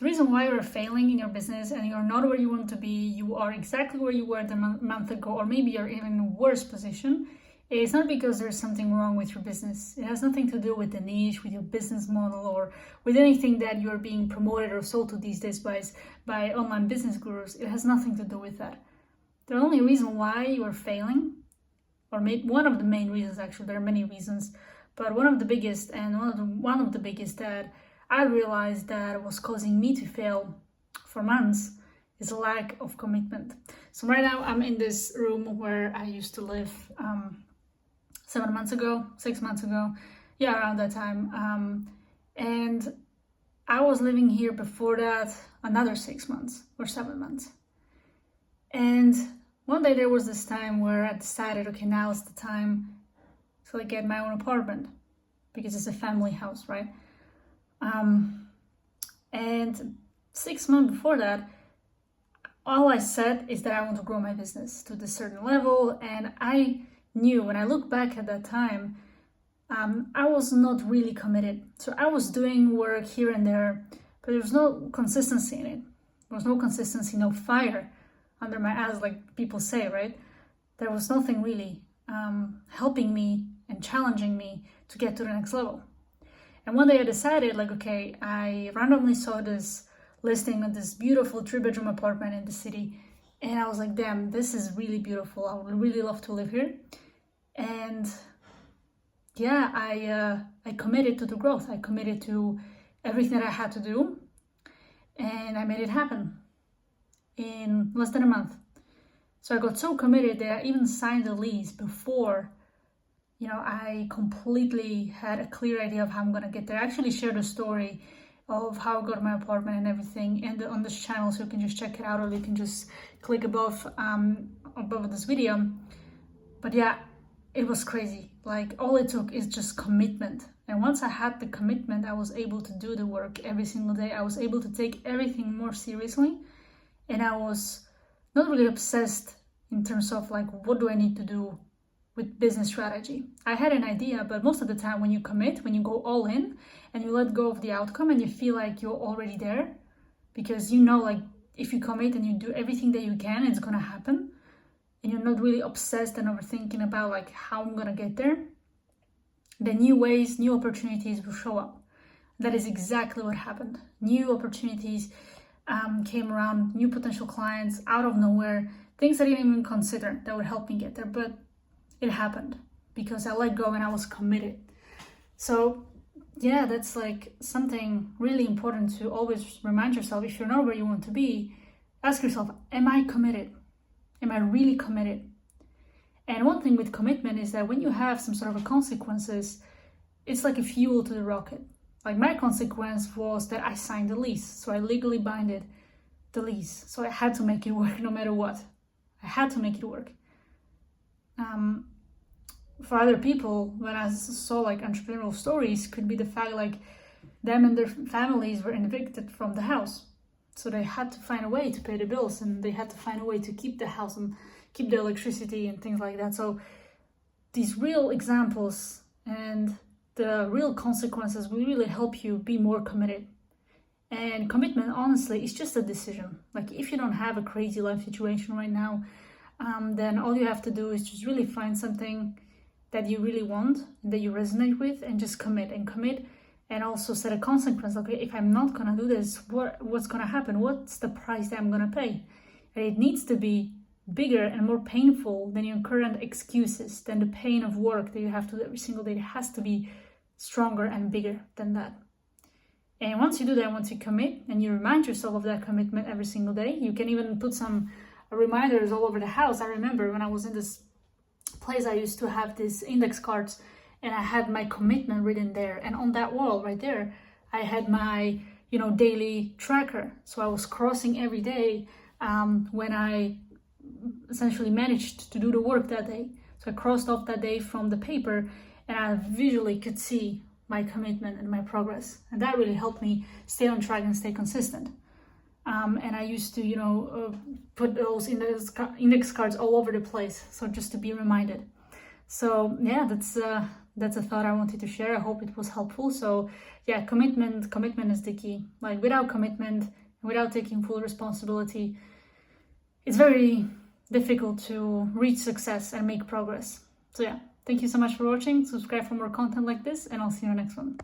The reason why you're failing in your business and you're not where you want to be, you are exactly where you were a month ago, or maybe you're even in a worse position, it's not because there's something wrong with your business. It has nothing to do with the niche, with your business model, or with anything that you're being promoted or sold to these days by online business gurus. It has nothing to do with that. The only reason why you are failing, or one of the main reasons, actually, there are many reasons, but one of the biggest that I realized that was causing me to fail for months is a lack of commitment. So right now I'm in this room where I used to live 6 months ago, around that time. And I was living here before that another 6 months or 7 months. And one day there was this time where I decided, okay, now is the time to get my own apartment, because it's a family house, right? And 6 months before that, all I said is that I want to grow my business to this certain level. And I knew, when I look back at that time, I was not really committed. So I was doing work here and there, but there was no consistency in it. There was no consistency, no fire under my ass, like people say, right? There was nothing really helping me and challenging me to get to the next level. And one day I decided, okay, I randomly saw this listing of this beautiful 3-bedroom apartment in the city. And I was like, damn, this is really beautiful. I would really love to live here. And yeah, I committed to the growth. I committed to everything that I had to do. And I made it happen in less than a month. So I got so committed that I even signed the lease before I completely had a clear idea of how I'm going to get there. I actually shared a story of how I got my apartment and everything and on this channel, so you can just check it out, or you can just click above this video. But yeah, it was crazy. All it took is just commitment. And once I had the commitment, I was able to do the work every single day. I was able to take everything more seriously. And I was not really obsessed in terms of what do I need to do with business strategy. I had an idea, but most of the time when you commit, when you go all in and you let go of the outcome and you feel like you're already there, because if you commit and you do everything that you can, it's going to happen, and you're not really obsessed and overthinking about how I'm going to get there, then new ways, new opportunities will show up. That is exactly what happened. New opportunities came around, new potential clients out of nowhere, things I didn't even consider that would help me get there. But it happened because I let go and I was committed. So yeah, that's something really important to always remind yourself. If you're not where you want to be, ask yourself, am I committed? Am I really committed? And one thing with commitment is that when you have some sort of consequences, it's like a fuel to the rocket. My consequence was that I signed the lease. So I legally binded the lease. So I had to make it work no matter what. I had to make it work. For other people, when I saw entrepreneurial stories, could be the fact them and their families were evicted from the house. So they had to find a way to pay the bills, and they had to find a way to keep the house and keep the electricity and things like that. So these real examples and the real consequences will really help you be more committed. And commitment, honestly, is just a decision. If you don't have a crazy life situation right now, then all you have to do is just really find something that you really want, that you resonate with, and just commit, and also set a consequence. Okay, if I'm not gonna do this, what's gonna happen? What's the price that I'm gonna pay? And it needs to be bigger and more painful than your current excuses, than the pain of work that you have to do every single day. It has to be stronger and bigger than that. And once you do that, once you commit and you remind yourself of that commitment every single day, you can even put some reminders all over the house. I remember when I was in this place, I used to have these index cards and I had my commitment written there. And on that wall right there, I had my, daily tracker. So I was crossing every day when I essentially managed to do the work that day. So I crossed off that day from the paper and I visually could see my commitment and my progress. And that really helped me stay on track and stay consistent. And I used to, put those index cards all over the place. So just to be reminded. So yeah, that's a thought I wanted to share. I hope it was helpful. So yeah, commitment is the key. Like without commitment, without taking full responsibility, it's very difficult to reach success and make progress. So yeah, thank you so much for watching. Subscribe for more content like this, and I'll see you in the next one.